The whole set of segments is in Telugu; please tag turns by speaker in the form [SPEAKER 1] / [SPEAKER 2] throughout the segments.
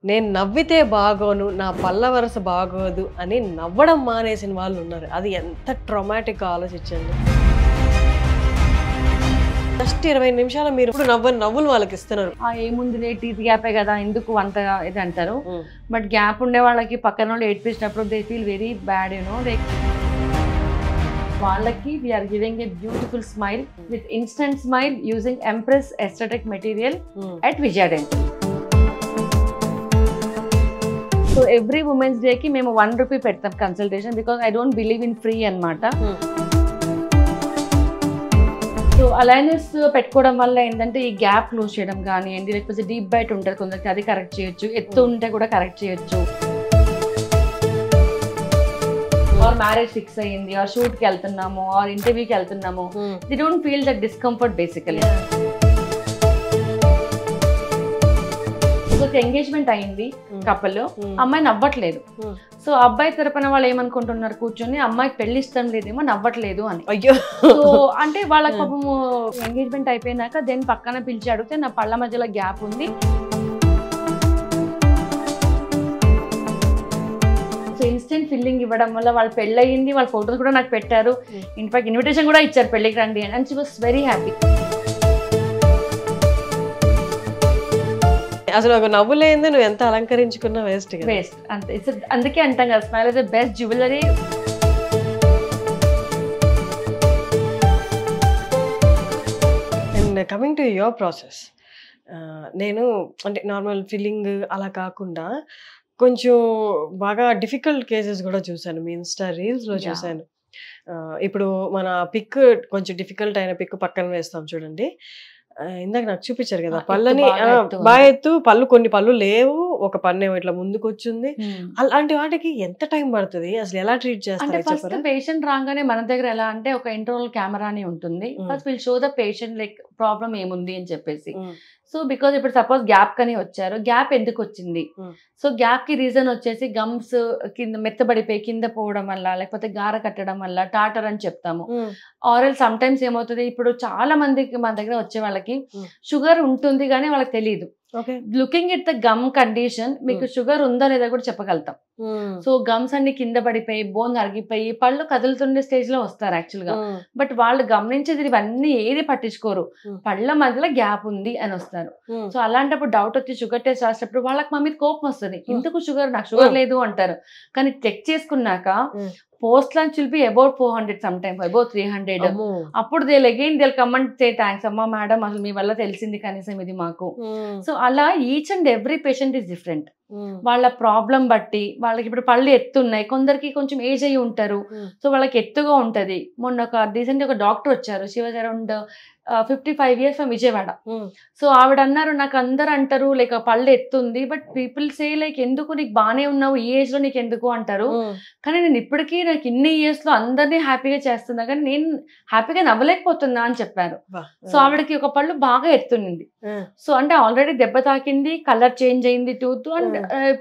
[SPEAKER 1] నేను నవ్వితే బాగోను, నా పళ్ళ వరస బాగోదు అని నవ్వడం మానేసిన వాళ్ళు ఉన్నారు. అది ఎంత ట్రామాటిక్గా ఆలోచించండి. జస్ట్ 20 నిమిషాలు మీరు ఇప్పుడు నవ్వులు వాళ్ళకి ఇస్తున్నారు.
[SPEAKER 2] ఏముందిలే టీత్ గ్యాపే కదా ఎందుకు అంత ఇది అంటారు. బట్ గ్యాప్ ఉండే వాళ్ళకి పక్కన వాళ్ళు ఏడ్పించినప్పుడు దే ఫీల్ వెరీ బ్యాడ్ వాళ్ళకి we are giving a beautiful smile with instant smile using Empress esthetic material at Vijaya Dental. So every women's day కి మేము 1 రూపీ పెడతాం consultation, because I don't believe in free అనమాట. సో అలైనర్స్ పెట్టుకోవడం వల్ల ఏంటంటే ఈ గ్యాప్ క్లోజ్ చేయడం కానివ్వండి, లేకపోతే డీప్ బైట్ ఉంటుంది కొందరికి, అది కరెక్ట్ చేయొచ్చు. ఎత్తు ఉంటే కూడా కరెక్ట్ చేయొచ్చు. ఆర్ మ్యారేజ్ ఫిక్స్ అయ్యింది, ఆర్ షూట్కి వెళ్తున్నాము, ఆర్ ఇంటర్వ్యూకి వెళ్తున్నాము, they don't feel that discomfort basically. Engagement అయింది కపుల్, అమ్మాయి నవ్వట్లేదు. సో అబ్బాయి తరపున వాళ్ళు ఏమనుకుంటున్నారు, కూర్చొని అమ్మాయికి పెళ్లి ఇష్టం లేదేమో నవ్వట్లేదు అని.
[SPEAKER 1] అయ్యో.
[SPEAKER 2] సో అంటే వాళ్ళ పాపము ఎంగేజ్మెంట్ అయిపోయినాక దెన్ పక్కన పిలిచి అడిగితే నా పళ్ళ మధ్యలో గ్యాప్ ఉంది. సో ఇన్స్టెంట్ ఫిల్లింగ్ ఇవ్వడం వల్ల వాళ్ళు పెళ్ళి అయ్యింది, వాళ్ళ ఫోటోస్ కూడా నాకు పెట్టారు, ఇన్ఫాక్ట్ ఇన్విటేషన్ కూడా ఇచ్చారు పెళ్ళికి రండి అని. And she was very happy.
[SPEAKER 1] అసలు ఒక నవ్వు లేనిదే నువ్వు ఎంత అలంకరించుకున్నా వేస్ట్
[SPEAKER 2] వేస్ట్ అంతే. అందుకే అంటాం కదా, smile is the best jewellery.
[SPEAKER 1] And coming to your process, నేను అంటే నార్మల్ ఫిల్లింగ్ అలా కాకుండా కొంచెం బాగా డిఫికల్ట్ కేసెస్ కూడా చూసాను, మీ ఇన్స్టా రీల్స్లో చూసాను. ఇప్పుడు మన పిక్ కొంచెం డిఫికల్ట్ అయిన పిక్ పక్కన వేస్తాం చూడండి, ఇందాక నాకు చూపించారు కదా, పళ్ళని బాగా ఎత్తు, కొన్ని పళ్ళు లేవు, ఒక పన్ను ఇట్లా ముందుకు వచ్చింది. అలాంటి వాటికి ఎంత టైం పడుతుంది, అసలు ఎలా ట్రీట్ చేస్తారు?
[SPEAKER 2] ఫస్ట్ పేషెంట్ రాగానే మన దగ్గర ఎలా అంటే ఒక ఇంటర్నల్ కెమెరా అని ఉంటుంది. First will show the patient like problem ఏముంది అని చెప్పేసి. సో బికాజ్ ఇప్పుడు సపోజ్ గ్యాప్ కని వచ్చారు, గ్యాప్ ఎందుకు వచ్చింది? సో గ్యాప్ కి రీజన్ వచ్చేసి గమ్స్ కింద మెత్తబడిపోయి కింద పోవడం వల్ల, లేకపోతే గార కట్టడం వల్ల టాటర్ అని చెప్తాము. ఆరల్ సమ్ టైమ్స్ ఏమవుతుంది, ఇప్పుడు చాలా మందికి మన దగ్గర వచ్చే వాళ్ళకి షుగర్ ఉంటుంది కానీ వాళ్ళకి తెలియదు. Looking at the gum condition మీకు షుగర్ ఉందా లేదా కూడా చెప్పగలుగుతాం. సో గమ్స్ అన్ని కింద పడిపోయి బోన్ అరిగిపోయి పళ్ళు కదులుతుండే స్టేజ్ లో వస్తారు యాక్చువల్ గా. బట్ వాళ్ళు గమనించేది ఇవన్నీ ఏది పట్టించుకోరు, పళ్ళ మధ్యలో గ్యాప్ ఉంది అని వస్తారు. సో అలాంటప్పుడు డౌట్ వచ్చి షుగర్ టెస్ట్ రాసేటప్పుడు వాళ్ళకి మా మీద కోపం వస్తుంది, ఎందుకు షుగర్, నాకు షుగర్ లేదు అంటారు. కానీ చెక్ చేసుకున్నాక post lunch will be about 400, some times about 300. అప్పుడు they'll come and say thanks అమ్మా మేడం, అసలు మీ వల్ల తెలిసింది కనీసం ఇది మాకు. సో అలా each and every patient is different. వాళ్ళ ప్రాబ్లం బట్టి వాళ్ళకి ఇప్పుడు పళ్ళు ఎత్తున్నాయి, కొందరికి కొంచెం ఏజ్ అయ్యి ఉంటారు, సో వాళ్ళకి ఎత్తుగా ఉంటది. మొన్న ఒక రీసెంట్ ఒక డాక్టర్ వచ్చారు, she was around 55 years from Vijayawada. So ఆవిడ అన్నారు, నాకు అందరు అంటారు లైక్ పళ్ళు ఎత్తుంది, బట్ పీపుల్ సే లైక్ ఎందుకు నీకు బాగానే ఉన్నావు, ఈ ఏజ్ లో నీకు ఎందుకు అంటారు. కానీ నేను ఇప్పటికీ నాకు ఇన్ని ఇయర్స్ లో అందరినీ హ్యాపీగా చేస్తున్నా కానీ నేను హ్యాపీగా నవ్వలేకపోతున్నా అని చెప్పారు. సో ఆవిడకి ఒక పళ్ళు బాగా ఎత్తునింది. సో అంటే ఆల్రెడీ దెబ్బ తాకింది, కలర్ చేంజ్ అయింది టూత్. అండ్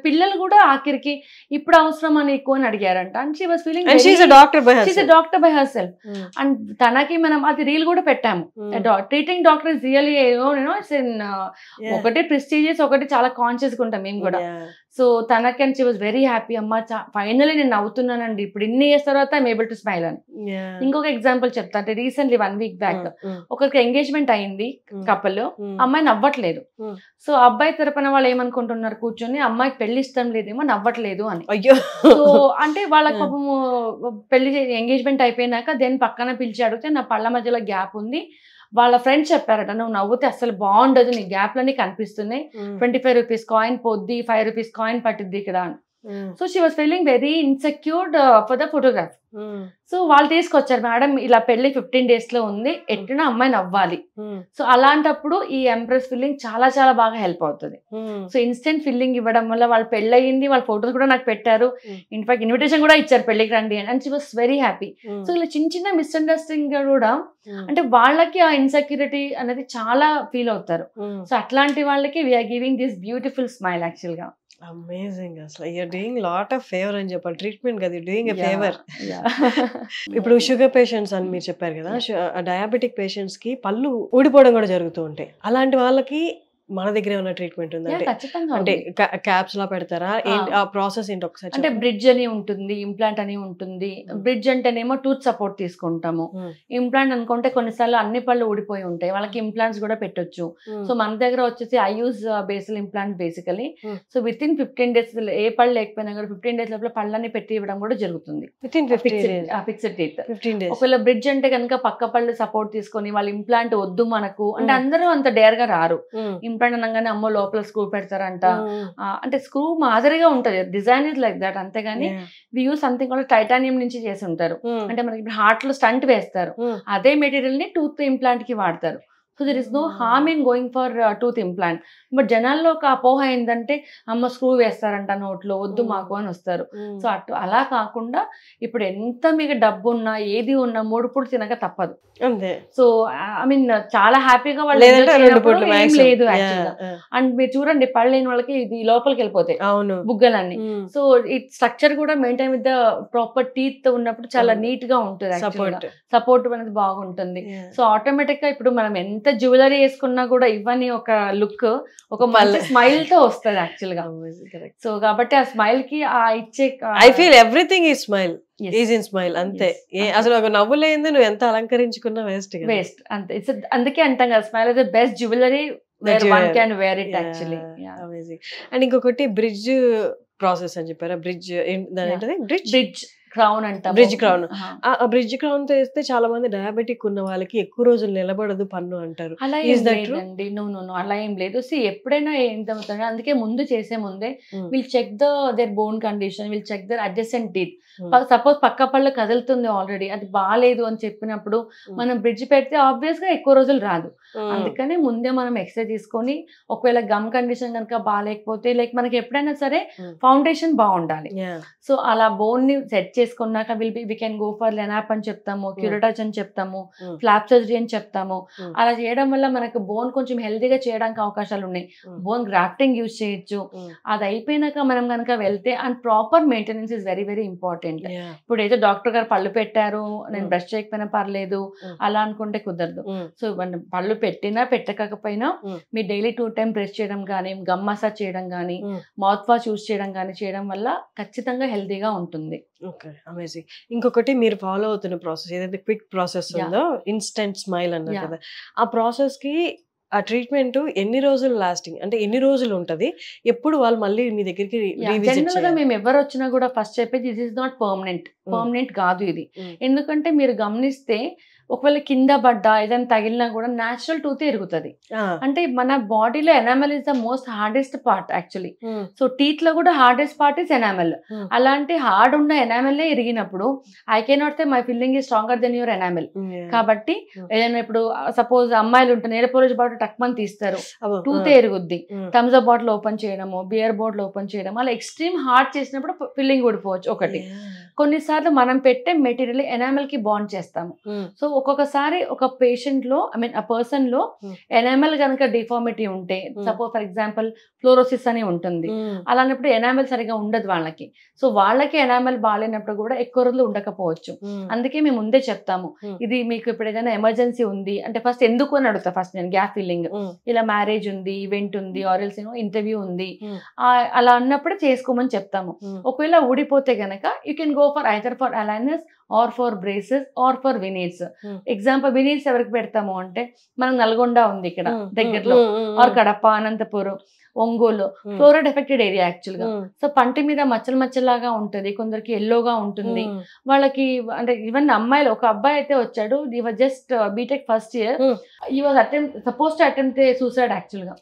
[SPEAKER 2] పిల్లలు కూడా ఆఖరికి ఇప్పుడు అవసరమా నీకు అని అడిగారంట. And she was feeling doctor by herself. And తనకి మనం అది రీల్ కూడా పెట్టాము. ట్రీటింగ్ డాక్టర్ ఇస్ రియల్లీ ఒకటి ప్రెస్టీజియస్, ఒకటి చాలా కాన్షియస్ గా ఉంటాం మేము కూడా. సో తనకి and she was very happy, అమ్మ ఫైనల్లీ నేను నవ్వుతున్నానండి ఇప్పుడు ఇన్ని ఇయర్స్ తర్వాత ఐఎమ్ ఏబుల్ టు స్మైల్ అని. ఇంకొక ఎగ్జాంపుల్ చెప్తా, అంటే రీసెంట్లీ 1 week బ్యాక్ ఒకరికి ఎంగేజ్మెంట్ అయింది కపుల్, అమ్మాయి నవ్వట్లేదు. సో అబ్బాయి తరపున వాళ్ళు ఏమనుకుంటున్నారు, కూర్చొని అమ్మాయికి పెళ్లి ఇష్టం లేదేమో నవ్వట్లేదు అని. సో అంటే వాళ్ళకి పాపము పెళ్లి ఎంగేజ్మెంట్ అయిపోయినాక దెన్ పక్కన పిలిచి అడిగితే నా పళ్ళ మధ్యలో గ్యాప్ ఉంది. వాళ్ళ ఫ్రెండ్స్ చెప్పారట, నువ్వు నవ్వుతే అసలు బాగుండదు, నీ గ్యాప్లన్నీ కనిపిస్తున్నాయి, 25 rupees కాయిన్ పోద్ది, 5 rupees కాయిన్ పట్టిద్ది ఇక్కడ అని. So she was feeling very insecured for the photograph. So వాళ్ళు తీసుకొచ్చారు, మేడం ఇలా పెళ్లి 15 days లో ఉంది, ఎట్టినా అమ్మాయి నవ్వాలి. సో అలాంటప్పుడు ఈ ఎంప్రెస్ ఫిల్లింగ్ చాలా చాలా బాగా హెల్ప్ అవుతుంది. సో ఇన్స్టెంట్ ఫిల్లింగ్ ఇవ్వడం వల్ల వాళ్ళు పెళ్ళి అయ్యింది, వాళ్ళ ఫోటోస్ కూడా నాకు పెట్టారు, ఇన్ఫాక్ట్ ఇన్విటేషన్ కూడా ఇచ్చారు పెళ్లికి రండి అని. And she was very happy. So ఇలా చిన్న చిన్న మిస్అండర్స్టాండింగ్ కూడా అంటే వాళ్ళకి ఆ ఇన్సెక్యూరిటీ అనేది చాలా ఫీల్ అవుతారు. సో అట్లాంటి వాళ్ళకి we are giving this beautiful smile actual గా.
[SPEAKER 1] అమేజింగ్, అసలు you are doing lot of favour అని చెప్పాలి, ట్రీట్మెంట్ కదా, డూయింగ్ ఎ ఫేవర్. ఇప్పుడు షుగర్ పేషెంట్స్ అని మీరు చెప్పారు కదా, డయాబెటిక్ పేషెంట్స్ కి పళ్ళు ఊడిపోవడం కూడా జరుగుతూ ఉంటాయి. అలాంటి వాళ్ళకి మన దగ్గర ఏమైనా ట్రీట్మెంట్ ఉందా? అంటే
[SPEAKER 2] ఖచ్చితంగా
[SPEAKER 1] అంటే క్యాప్స్ లా పెడతారా? ఆ ప్రాసెస్ ఏంటి ఒకసారి?
[SPEAKER 2] అంటే బ్రిడ్జ్ అని ఉంటుంది, ఇంప్లాంట్ అని ఉంటుంది. బ్రిడ్జ్ అంటేనేమో టూత్ సపోర్ట్ తీసుకుంటాము. ఇంప్లాంట్ అనుకుంటే కొన్నిసార్లు అన్ని పళ్ళు ఊడిపోయి ఉంటాయి, వాళ్ళకి ఇంప్లాంట్స్ కూడా పెట్టొచ్చు. సో మన దగ్గర వచ్చేసి I use basil implant basically. So with in 15 days ఏ పళ్ళు లేకపోయినా కూడా 15 days లోపల పళ్ళని పెట్టి ఇవ్వడం కూడా జరుగుతుంది. Fixed teeth. ఒకవేళ బ్రిడ్జ్ అంటే కనుక పక్క పళ్ళు సపోర్ట్ తీసుకొని వాళ్ళు ఇంప్లాంట్ వద్దు మనకు అంటే అందరూ అంత డేర్ గా రారు. ఇంప్లాంట్ అనగానే అమ్మో లోపల స్క్రూ పెడతారంట, అంటే స్క్రూ మాదిరిగా ఉంటది, డిజైన్ ఇస్ లైక్ దట్. అంతేగాని వి యూజ్ సంథింగ్ కూడా టైటానియం నుంచి చేసి ఉంటారు. అంటే మనకి ఇప్పుడు హార్ట్ లో స్టంట్ వేస్తారు, అదే మెటీరియల్ ని టూత్ ఇంప్లాంట్ కి వాడతారు. So there is no harm in going for tooth implant. But జనాల్లో ఒక అపోహ ఏంటంటే అమ్మ స్క్రూ వేస్తారంట నోట్లో, వద్దు మాకు అని వస్తారు. సో అలా కాకుండా ఇప్పుడు ఎంత మీకు డబ్బు ఉన్నా ఏది ఉన్నా 3 పూటలు తినక తప్పదు. సో ఐ మీన్ చాలా హ్యాపీగా వాళ్ళు ఏం లేదు యాక్చువల్గా. అండ్ మీరు చూడండి పళ్ళు లేని వాళ్ళకి ఇది లోపలికి వెళ్ళిపోతాయి బుగ్గలన్నీ. సో ఈ స్ట్రక్చర్ కూడా maintain with the proper teeth ఉన్నప్పుడు చాలా నీట్ గా ఉంటుంది, సపోర్ట్ అనేది బాగుంటుంది. సో ఆటోమేటిక్ గా ఇప్పుడు మనం ఎంత జ్యువెలరీ వేసుకున్నా కూడా ఇవన్నీ ఒక లుక్, ఒక మంచి స్మైల్ తో వస్తుంది యాక్చువల్ గా. సో కాబట్టి ఆ స్మైల్ కి ఆ ఇచ్చే
[SPEAKER 1] I feel everything is smile, is in smile అంతే. అసలు ఒక నవ్వు లేనిది నువ్వు ఎంత అలంకరించుకున్నా వేస్ట్
[SPEAKER 2] అంతే. అందుకే అంటాం కదా smile is the best jewellery where one can wear it actually.
[SPEAKER 1] Amazing. And ఇంకొకటి బ్రిడ్జ్ ప్రాసెస్ అని చెప్పారా? బ్రిడ్జ్
[SPEAKER 2] బ్రిడ్జ్ క్రౌన్ అంట,
[SPEAKER 1] బ్రిడ్జ్ క్రౌన్. ఆ బ్రిడ్జ్ క్రౌన్ తో వేస్తే చాలా మంది డయాబెటిక్ ఉన్న వాళ్ళకి ఎక్కువ రోజులు నిలబడదు పన్ను అంటారు.
[SPEAKER 2] అలా ఏం లేదండి, నో అలా ఏం లేదు. ఎప్పుడైనా ఏంటవుతుంది, అందుకే ముందు చేసే ముందే will check their bone condition, will check their adjacent teeth. Suppose పక్క పళ్ళు కదులుతుంది ఆల్రెడీ, అది బాగాలేదు అని చెప్పినప్పుడు మనం బ్రిడ్జ్ పెడితే ఆబ్వియస్ గా ఎక్కువ రోజులు రాదు. అందుకనే ముందే మనం ఎక్స్రే తీసుకొని ఒకవేళ గమ్ కండిషన్ కనుక బాగాలేకపోతే లైక్ మనకి ఎప్పుడైనా సరే ఫౌండేషన్ బాగుండాలి. సో అలా బోన్ ని సెట్ చేసుకున్నాక వి కెన్ గో ఫర్ లెనాప్ అని చెప్తాము, క్యూరటాచ్ అని చెప్తాము, ఫ్లాప్ సర్జరీ అని చెప్తాము. అలా చేయడం వల్ల మనకు బోన్ కొంచెం హెల్తీగా చేయడానికి అవకాశాలు ఉన్నాయి. బోన్ గ్రాఫ్టింగ్ యూజ్ చేయొచ్చు. అది అయిపోయినాక మనం కనుక వెళ్తే and proper maintenance is very very important. ఇప్పుడు ఏదో డాక్టర్ గారు పళ్ళు పెట్టారు, నేను బ్రష్ చేయకపోయినా పర్లేదు అలా అనుకుంటే కుదరదు. సో పళ్ళు పెట్టినా పెట్టకపోయినా మీరు డైలీ 2 times బ్రష్ చేయడం కానీ, గమ్ మసాజ్ చేయడం కానీ, మౌత్ వాష్ యూజ్ చేయడం కానీ చేయడం వల్ల ఖచ్చితంగా హెల్తీగా ఉంటుంది.
[SPEAKER 1] Okay, amazing. ఇంకొకటి మీరు ఫాలో అవుతున్న ప్రాసెస్ ఏదైతే క్విక్ ప్రాసెస్ ఉందో, ఇన్స్టెంట్ స్మైల్ అన్నారు కదా, ఆ ప్రాసెస్ కి ఆ ట్రీట్మెంట్ ఎన్ని రోజులు లాస్టింగ్, అంటే ఎన్ని రోజులు ఉంటది, ఎప్పుడు వాళ్ళు మళ్ళీ మీ దగ్గరికి
[SPEAKER 2] జనరల్ గా మేము ఎవరు వచ్చినా కూడా ఫస్ట్ చెప్పేది దిస్ ఇస్ నాట్ పర్మనెంట్ కాదు ఇది. ఎందుకంటే మీరు గమనిస్తే ఒకవేళ కింద పడ్డా ఏదైనా తగిలినా కూడా న్యాచురల్ టూత్ ఎరుగుతుంది. అంటే మన బాడీలో enamel is the most hardest part actually. So teeth లో కూడా హార్డెస్ట్ పార్ట్ ఇస్ ఎనామెల్. అలాంటి హార్డ్ ఉన్న ఎనామెల్ ఎరిగినప్పుడు I cannot say my filling is stronger then your enamel. కాబట్టి ఏదైనా ఇప్పుడు సపోజ్ అమ్మాయిలు ఉంటే నెయిల్ పాలిష్ బాటిల్ టక్మని తీస్తారు, టూత్ ఎరుగుద్ది. థమ్స్ అప్ బాటిల్ ఓపెన్ చేయడము, బియర్ బాటిల్ ఓపెన్ చేయడం, అలా ఎక్స్ట్రీమ్ హార్డ్ చేసినప్పుడు ఫీలింగ్ ఊడిపోవచ్చు ఒకటి. కొన్నిసార్లు మనం పెట్టే మెటీరియల్ ఎనామెల్ కి బాండ్ చేస్తాము. సో ఒక్కొక్కసారి ఒక పేషెంట్ లో ఆ పర్సన్ లో ఎనామెల్ కనుక డిఫార్మిటీ ఉంటే, సపోజ్ ఫర్ ఎగ్జాంపుల్ ఫ్లోరోసిస్ అని ఉంటుంది, అలాంటప్పుడు ఎనామెల్ సరిగా ఉండదు వాళ్ళకి. సో వాళ్ళకి ఎనామెల్ బాగాలేనప్పుడు కూడా ఎక్కువ రోజులు ఉండకపోవచ్చు. అందుకే మేము ముందే చెప్తాము, ఇది మీకు ఇప్పుడు ఏదైనా ఎమర్జెన్సీ ఉంది అంటే ఫస్ట్ ఎందుకు అని అడుగుతా. ఫస్ట్ నేను గ్యాప్ ఫిల్లింగ్, ఇలా మ్యారేజ్ ఉంది, ఈవెంట్ ఉంది, ఆర్ఎల్స్ ఇంటర్వ్యూ ఉంది, అలా అన్నప్పుడే చేసుకోమని చెప్తాము. ఒకవేళ ఊడిపోతే గనక you can go for either for aligners or for braces or for veneers. Example veneers ఎవరికి పెడతాము అంటే మనం నల్గొండ ఉంది ఇక్కడ దగ్గరలో, or Kadapa, Anantapur, Ongole fluoride affected area actual గా. సో పంటి మీద మచ్చలాగా ఉంటుంది, కొందరికి ఎల్లోగా ఉంటుంది వాళ్ళకి. అంటే ఈవెన్ అమ్మాయిలు, ఒక అబ్బాయి అయితే వచ్చాడు, he was just BTech first year, he was suppose to attempt suicide actual గా.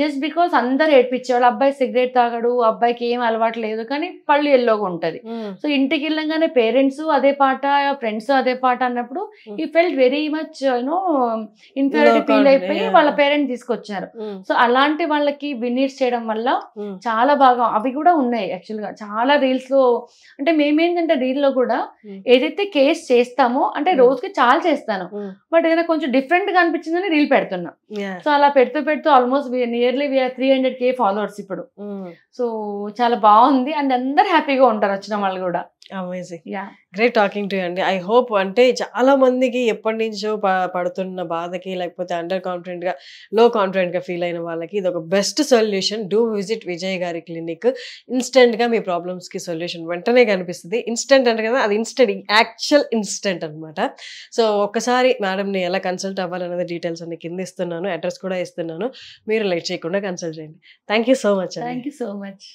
[SPEAKER 2] జస్ట్ బికాస్ అందరు ఏడ్పించేవాళ్ళు, అబ్బాయి సిగరెట్ తాగడు, అబ్బాయికి ఏం అలవాటు లేదు, కానీ పళ్ళు ఎల్లోగా ఉంటది. సో ఇంటికి వెళ్ళంగానే పేరెంట్స్ అదే పాట, ఫ్రెండ్స్ అదే పాట అన్నప్పుడు ఈ felt very much inferiority feel అయిపోయి వాళ్ళ పేరెంట్స్ తీసుకొచ్చారు. సో అలాంటి వాళ్ళకి వినీర్స్ చేయడం వల్ల చాలా బాగా, అవి కూడా ఉన్నాయి యాక్చువల్ గా చాలా రీల్స్ లో. అంటే మేమేంటంటే రీల్ లో కూడా ఏదైతే కేస్ చేస్తామో, అంటే రోజుకి చాలా చేస్తాను, బట్ ఏదైనా కొంచెం డిఫరెంట్ గా అనిపించిందని రీల్ పెడుతున్నా. సో అలా పెడుతూ ఆల్మోస్ట్ నియర్లీ 300K ఫాలోవర్స్ ఇప్పుడు. సో చాలా బాగుంది అండ్ అందరు హ్యాపీగా ఉంటారు వచ్చిన వాళ్ళు కూడా.
[SPEAKER 1] Amazing.
[SPEAKER 2] Yeah
[SPEAKER 1] great talking to you అండి. ఐ హోప్ అంటే చాలా మందికి ఎప్పటి నుంచో పడుతున్న బాధకి లేకపోతే అండర్ కాన్ఫిడెంట్ గా లో కాన్ఫిడెంట్ గా ఫీల్ అయిన వాళ్ళకి ఇది ఒక best solution. Do visit Vijay గారి క్లినిక్. ఇన్స్టెంట్ గా మీ ప్రాబ్లమ్స్ కి సొల్యూషన్ వెంటనే కనిపిస్తుంది. ఇన్స్టెంట్ అంటే కదా, అది ఇన్స్టెంట్, యాక్చువల్ ఇన్స్టెంట్ అనమాట. సో ఒక్కసారి మేడంని ఎలా కన్సల్ట్ అవ్వాలనేది డీటెయిల్స్ అన్ని కింద ఇస్తున్నాను, అడ్రస్ కూడా ఇస్తున్నాను. మీరు లేట్ చేయకుండా కన్సల్ట్ చేయండి. థ్యాంక్ యూ సో మచ్ అండి.
[SPEAKER 2] Thank you so much.